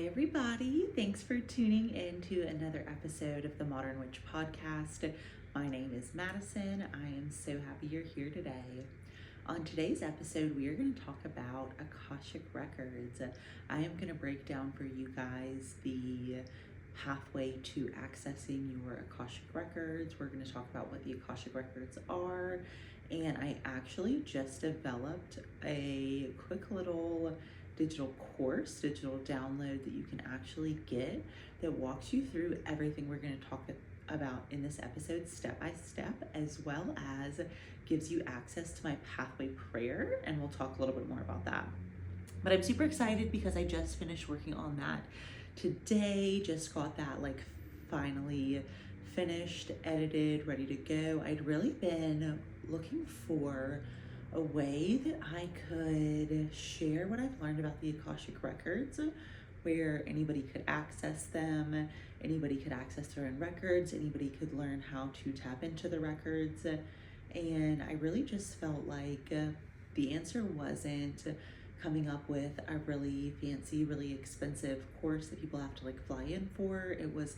Hi, everybody. Thanks for tuning in to another episode of the Modern Witch Podcast. My name is Madison. I am so happy you're here today. On today's episode, we are going to talk about Akashic Records. I am going to break down for you guys the pathway to accessing your Akashic Records. We're going to talk about what the Akashic Records are. And I actually just developed a quick little digital download that you can actually get that walks you through everything we're going to talk about in this episode step by step, as well as gives you access to my pathway prayer, and we'll talk a little bit more about that. But I'm super excited because I just finished working on that today, just got that finally finished, edited, ready to go. I'd really been looking for a way that I could share what I've learned about the Akashic Records, where anybody could access them, anybody could access their own records, anybody could learn how to tap into the records. And I really just felt like the answer wasn't coming up with a really fancy, really expensive course that people have to fly in for. It was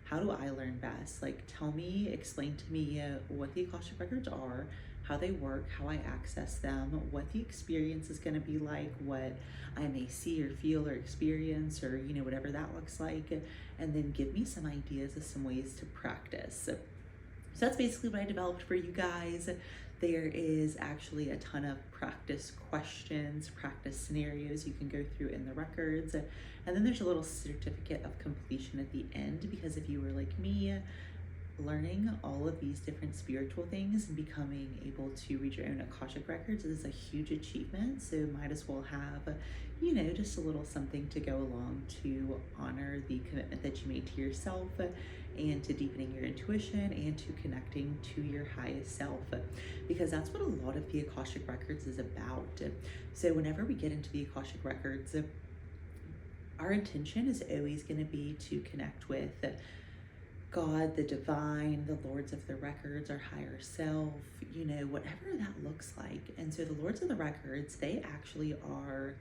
how do I learn best? Explain to me what the Akashic Records are, how they work, how I access them, what the experience is going to be like, what I may see or feel or experience, or whatever that looks like, and then give me some ideas of some ways to practice. So that's basically what I developed for you guys. There is actually a ton of practice questions, practice scenarios you can go through in the records. And then there's a little certificate of completion at the end, because if you were like me, learning all of these different spiritual things and becoming able to read your own Akashic Records is a huge achievement. So might as well have, just a little something to go along to honor the commitment that you made to yourself and to deepening your intuition and to connecting to your highest self, because that's what a lot of the Akashic Records is about. So whenever we get into the Akashic Records, our intention is always going to be to connect with God, the divine, the lords of the records, our higher self, whatever that looks like. And so the lords of the records, they actually are,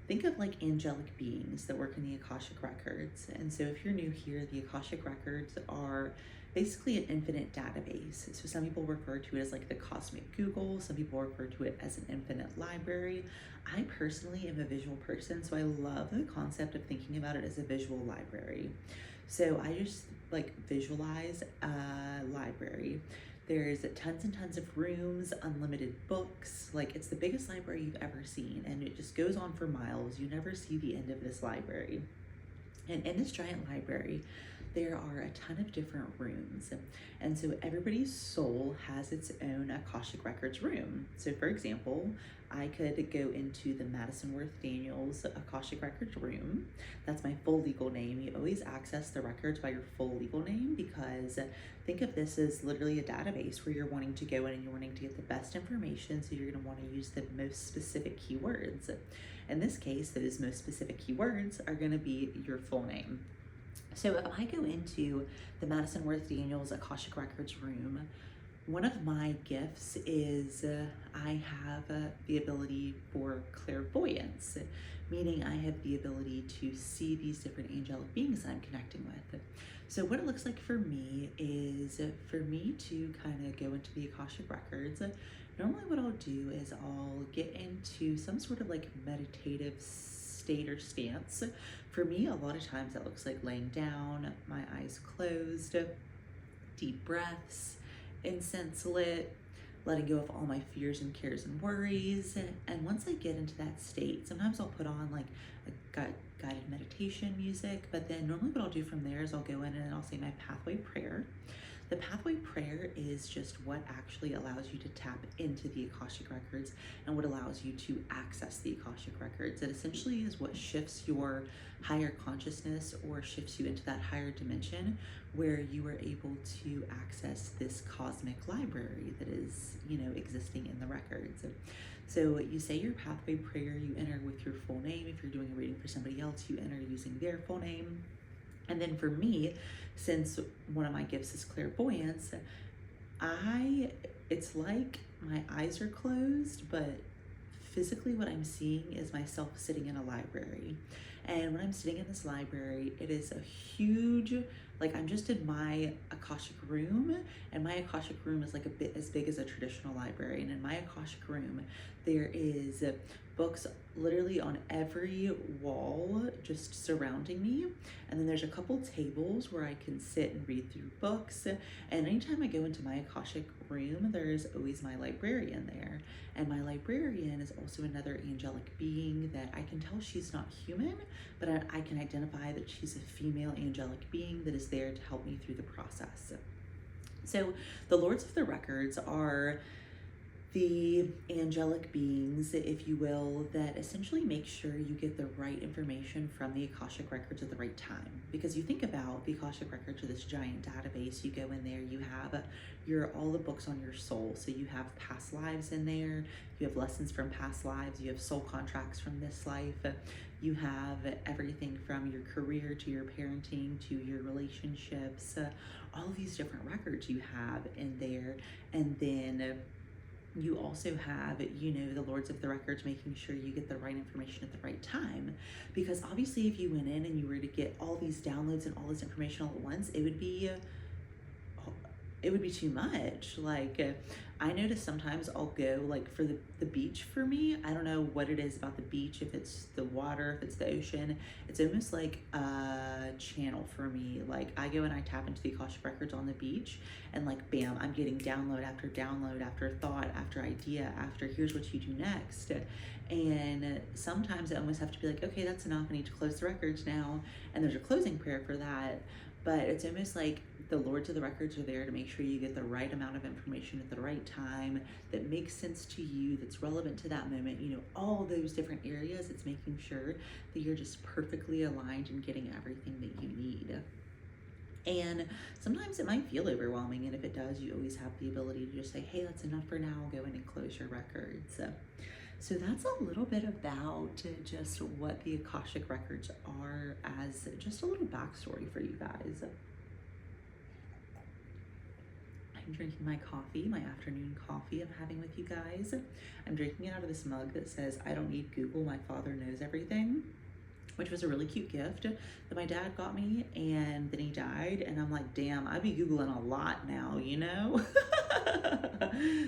think of angelic beings that work in the Akashic Records. And so if you're new here, the Akashic Records are basically an infinite database. So some people refer to it as the cosmic Google. Some people refer to it as an infinite library. I personally am a visual person, so I love the concept of thinking about it as a visual library. So I just visualize a library. There's tons and tons of rooms, unlimited books. It's the biggest library you've ever seen, and it just goes on for miles. You never see the end of this library. And in this giant library, there are a ton of different rooms. And so everybody's soul has its own Akashic Records room. So for example, I could go into the Madison Daniels Akashic Records room. That's my full legal name. You always access the records by your full legal name, because think of this as literally a database where you're wanting to go in and you're wanting to get the best information. So you're going to want to use the most specific keywords. In this case, those most specific keywords are going to be your full name. So if I go into the Madison Daniels Akashic Records room, one of my gifts is I have the ability for clairvoyance, meaning I have the ability to see these different angelic beings that I'm connecting with. So what it looks like for me is for me to kind of go into the Akashic Records. Normally what I'll do is I'll get into some sort of meditative state or stance. For me, a lot of times that looks like laying down, my eyes closed, deep breaths, incense lit, letting go of all my fears and cares and worries. And once I get into that state, sometimes I'll put on a guided meditation music, but then normally what I'll do from there is I'll go in and I'll say my pathway prayer. The pathway prayer is just what actually allows you to tap into the Akashic Records and what allows you to access the Akashic Records. It essentially is what shifts your higher consciousness or shifts you into that higher dimension where you are able to access this cosmic library that is, existing in the records. So you say your pathway prayer, you enter with your full name. If you're doing a reading for somebody else, you enter using their full name. And then for me, since one of my gifts is clairvoyance, it's like my eyes are closed, but physically what I'm seeing is myself sitting in a library. And when I'm sitting in this library, it is a huge, like I'm just in my Akashic room, and my Akashic room is like a bit as big as a traditional library. And in my Akashic room, there is books literally on every wall just surrounding me. And then there's a couple tables where I can sit and read through books. And anytime I go into my Akashic room, there's always my librarian there. And my librarian is also another angelic being that I can tell she's not human, but I can identify that she's a female angelic being that is there to help me through the process. So the Lords of the Records are the angelic beings, if you will, that essentially make sure you get the right information from the Akashic Records at the right time. Because you think about the Akashic Records are this giant database. You go in there, you have all the books on your soul. So you have past lives in there, you have lessons from past lives, you have soul contracts from this life, you have everything from your career to your parenting to your relationships, all of these different records you have in there. And then you also have, the Lords of the Records making sure you get the right information at the right time. Because obviously if you went in and you were to get all these downloads and all this information all at once, it would be too much. Like I notice sometimes I'll go like for the beach. For me, I don't know what it is about the beach, if it's the water, if it's the ocean, it's almost like a channel for me. Like I go and I tap into the Akashic Records on the beach, and like bam, I'm getting download after thought after idea after here's what you do next. And sometimes I almost have to be like, okay, that's enough, I need to close the records now, and there's a closing prayer for that. But it's almost like the Lords of the Records are there to make sure you get the right amount of information at the right time that makes sense to you, that's relevant to that moment. All those different areas, it's making sure that you're just perfectly aligned and getting everything that you need. And sometimes it might feel overwhelming, and if it does, you always have the ability to just say, hey, that's enough for now, go in and close your records. So that's a little bit about just what the Akashic Records are, as just a little backstory for you guys. I'm drinking my coffee, my afternoon coffee I'm having with you guys. I'm drinking it out of this mug that says, I don't need Google, my father knows everything, which was a really cute gift that my dad got me, and then he died, and I'm like, damn, I'd be Googling a lot now,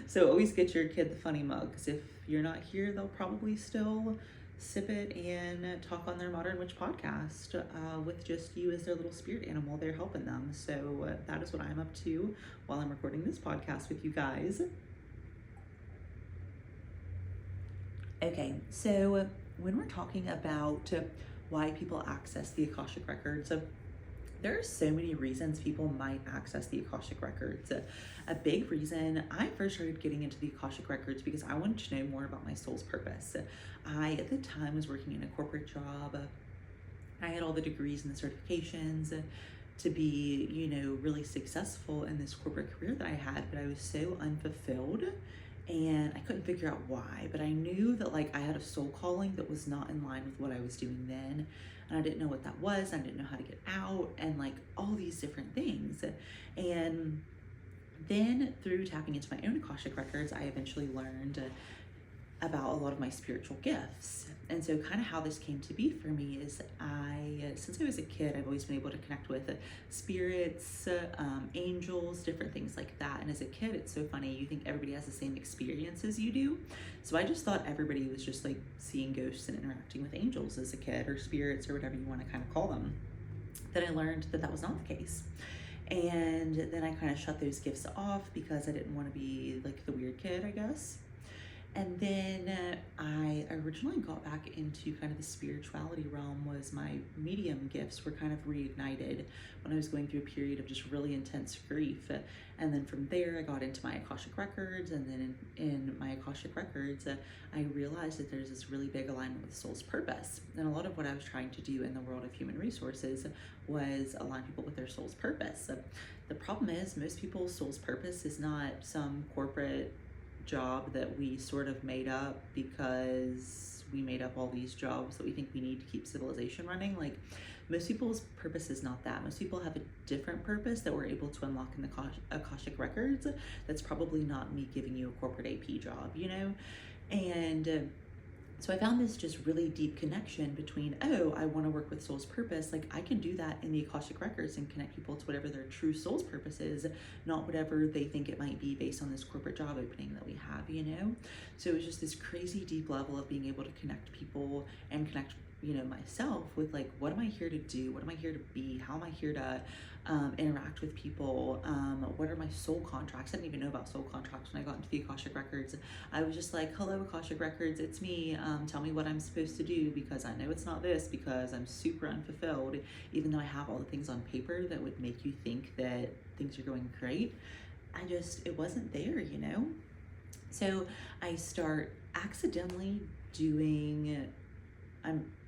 So always get your kid the funny mug, because if you're not here, they'll probably still sip it and talk on their Modern Witch podcast with just you as their little spirit animal. They're helping them. So that is what I'm up to while I'm recording this podcast with you guys. Okay, so when we're talking about why people access the Akashic Records, there are so many reasons people might access the Akashic Records. A big reason I first started getting into the Akashic Records because I wanted to know more about my soul's purpose. I, at the time, was working in a corporate job. I had all the degrees and the certifications to be, really successful in this corporate career that I had, but I was so unfulfilled and I couldn't figure out why. But I knew that I had a soul calling that was not in line with what I was doing then. And I didn't know what that was. I didn't know how to get out, and all these different things. And then through tapping into my own Akashic Records, I eventually learned about a lot of my spiritual gifts. And so kind of how this came to be for me is since I was a kid, I've always been able to connect with spirits, angels, different things like that. And as a kid, it's so funny. You think everybody has the same experience as you do. So I just thought everybody was just seeing ghosts and interacting with angels as a kid, or spirits, or whatever you want to kind of call them. Then I learned that that was not the case. And then I kind of shut those gifts off because I didn't want to be the weird kid, I guess. And then I originally got back into kind of the spirituality realm. Was my medium gifts were kind of reignited when I was going through a period of just really intense grief. And then from there, I got into my Akashic Records. And then in my Akashic Records, I realized that there's this really big alignment with soul's purpose. And a lot of what I was trying to do in the world of human resources was align people with their soul's purpose. The problem is most people's soul's purpose is not some corporate job that we sort of made up because we made up all these jobs that we think we need to keep civilization running. Most people's purpose is not that. Most people have a different purpose that we're able to unlock in the Akashic Records. That's probably not me giving you a corporate AP job, And So I found this just really deep connection between, oh, I want to work with soul's purpose. Like I can do that in the Akashic records and connect people to whatever their true soul's purpose is, not whatever they think it might be based on this corporate job opening that we have, you know? So it was just this crazy deep level of being able to connect people and connect, you know, myself with like, what am I here to do? What am I here to be? How am I here to interact with people? What are my soul contracts? I didn't even know about soul contracts when I got into the Akashic records. I was just like, hello Akashic records, it's me. Tell me what I'm supposed to do, because I know it's not this, because I'm super unfulfilled, even though I have all the things on paper that would make you think that things are going great. It wasn't there, you know? So I start accidentally doing,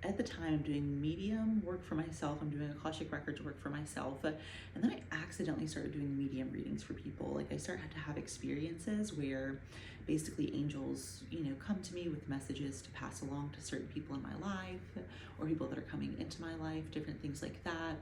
at the time I'm doing medium work for myself, I'm doing Akashic records work for myself, and then I accidentally started doing medium readings for people. Like I started to have experiences where basically angels, you know, come to me with messages to pass along to certain people in my life, or people that are coming into my life, different things like that.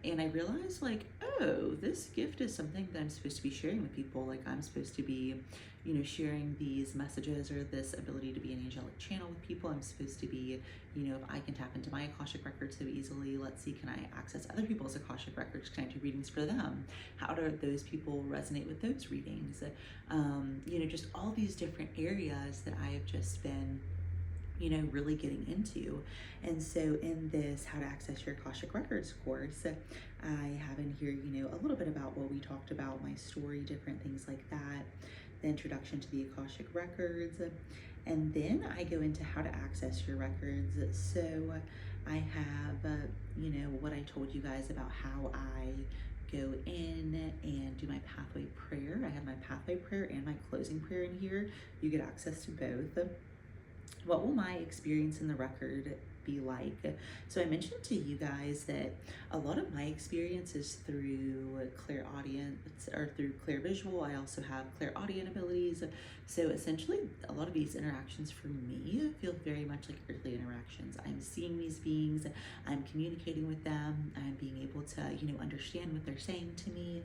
And I realized like, oh, this gift is something that I'm supposed to be sharing with people. Like I'm supposed to be, you know, sharing these messages or this ability to be an angelic channel with people. I'm supposed to be, you know, if I can tap into my Akashic records so easily, let's see, can I access other people's Akashic records? Can I do readings for them? How do those people resonate with those readings? You know, just all these different areas that I have just been, you know, really getting into. And so in this How to Access Your Akashic Records course, I have in here, you know, a little bit about what we talked about, my story, different things like that, the introduction to the Akashic Records, and then I go into how to access your records. So I have, you know, what I told you guys about how I go in and do my pathway prayer. I have my pathway prayer and my closing prayer in here. You get access to both. What will my experience in the record be like? So I mentioned to you guys that a lot of my experience is through clairaudience or through clairvisual. I also have clairaudient abilities. So essentially a lot of these interactions for me feel very much like earthly interactions. I'm seeing these beings, I'm communicating with them, I'm being able to, you know, understand what they're saying to me.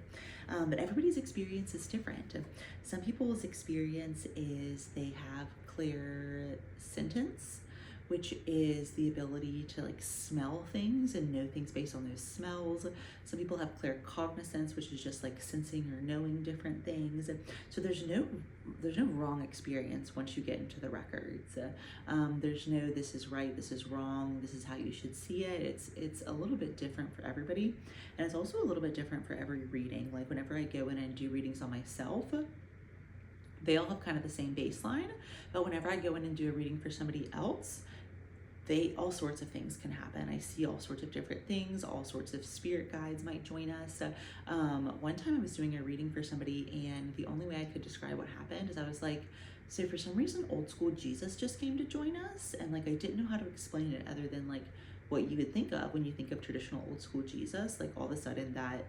But everybody's experience is different. Some people's experience is they have clear sentence, which is the ability to like smell things and know things based on those smells. Some people have clear cognizance, which is just like sensing or knowing different things. So there's no wrong experience once you get into the records. There's no this is right, this is wrong, this is how you should see it. It's a little bit different for everybody, and it's also a little bit different for every reading. Like whenever I go in and do readings on myself, they all have kind of the same baseline, but whenever I go in and do a reading for somebody else, all sorts of things can happen. I see all sorts of different things, all sorts of spirit guides might join us. One time I was doing a reading for somebody, and the only way I could describe what happened is I was like, so for some reason, old school Jesus just came to join us, and like I didn't know how to explain it other than like what you would think of when you think of traditional old school Jesus. Like all of a sudden that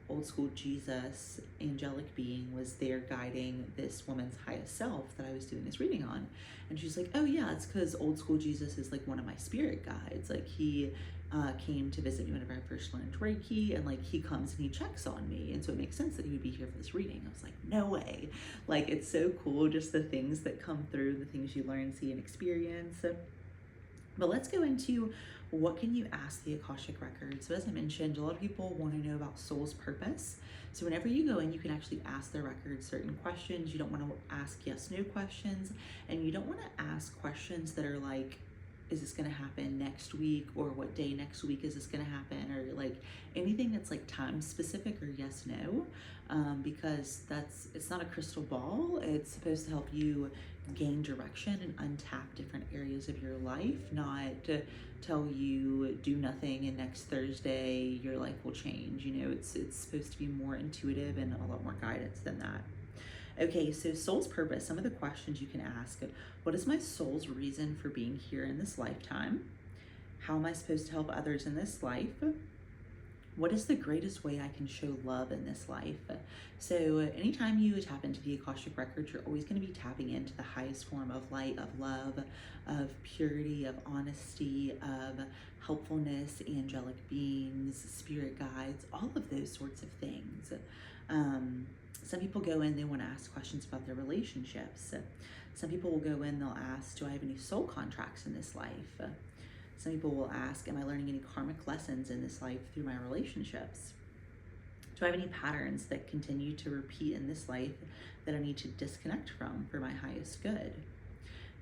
old school Jesus angelic being was there guiding this woman's highest self that I was doing this reading on. And she's like, oh yeah, it's because old school Jesus is like one of my spirit guides. Like he came to visit me whenever I first learned Reiki, and like he comes and he checks on me, and so it makes sense that he would be here for this reading. I was like, no way. Like it's so cool, just the things that come through, the things you learn, see, and experience. But let's go into what can you ask the Akashic records. So as I mentioned, a lot of people want to know about soul's purpose. So whenever you go in, you can actually ask the records certain questions. You don't want to ask yes/no questions, and you don't want to ask questions that are like, is this going to happen next week, or what day next week is this going to happen, or like anything that's like time specific or yes/no, because it's not a crystal ball. It's supposed to help you gain direction and untap different areas of your life, not to tell you do nothing and next Thursday your life will change. You know, it's supposed to be more intuitive and a lot more guidance than that. Okay, so soul's purpose, some of the questions you can ask. What is my soul's reason for being here in this lifetime? How am I supposed to help others in this life? what is the greatest way I can show love in this life? So anytime you tap into the Akashic Records, you're always going to be tapping into the highest form of light, of love, of purity, of honesty, of helpfulness, angelic beings, spirit guides, all of those sorts of things. Some people go in, they want to ask questions about their relationships. Some people will go in, they'll ask, do I have any soul contracts in this life? Some people will ask, am I learning any karmic lessons in this life through my relationships? Do I have any patterns that continue to repeat in this life that I need to disconnect from for my highest good?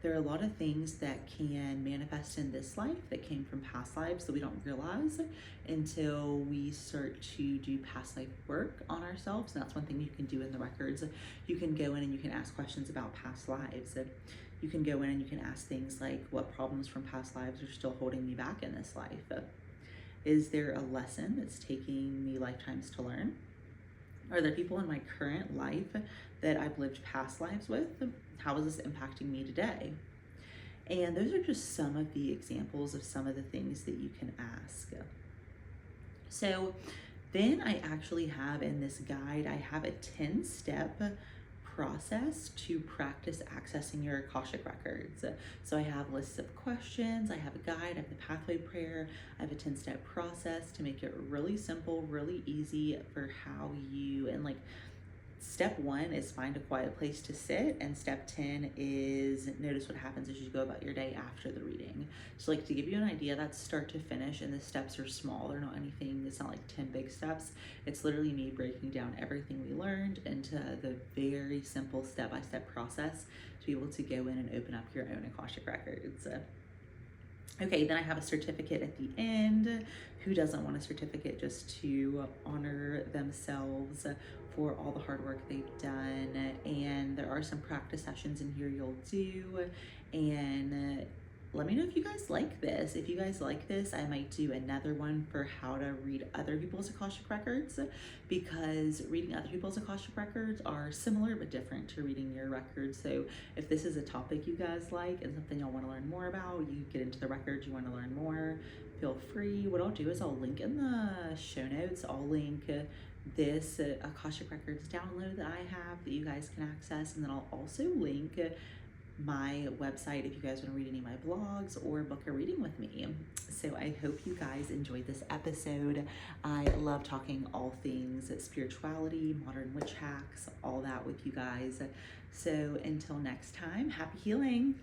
There are a lot of things that can manifest in this life that came from past lives that we don't realize until we start to do past life work on ourselves. And that's one thing you can do in the records. You can go in and you can ask questions about past lives. You can go in and you can ask things like, what problems from past lives are still holding me back in this life? Is there a lesson that's taking me lifetimes to learn? Are there people in my current life that I've lived past lives with? How is this impacting me today? And those are just some of the examples of some of the things that you can ask. So then I actually have in this guide, I have a 10-step process to practice accessing your Akashic Records. So I have lists of questions, I have a guide, I have the pathway prayer, I have a 10-step process to make it really simple, really easy for how you, and like step 1 is find a quiet place to sit, and step 10 is notice what happens as you go about your day after the reading. So like to give you an idea, that's start to finish, and the steps are small. They're not anything, it's not like 10 big steps. It's literally me breaking down everything we learned into the very simple step-by-step process to be able to go in and open up your own Akashic Records. Okay, then I have a certificate at the end. Who doesn't want a certificate just to honor themselves for all the hard work they've done? And there are some practice sessions in here you'll do. And let me know if you guys like this. If you guys like this, I might do another one for how to read other people's Akashic Records, because reading other people's Akashic Records are similar but different to reading your records. So if this is a topic you guys like and something y'all want to learn more about, you get into the records, you want to learn more, feel free. What I'll do is I'll link in the show notes, I'll link this Akashic Records download that I have that you guys can access, and then I'll also link my website if you guys want to read any of my blogs or book a reading with me. So I hope you guys enjoyed this episode. I love talking all things spirituality, modern witch hacks, all that with you guys. So until next time, happy healing.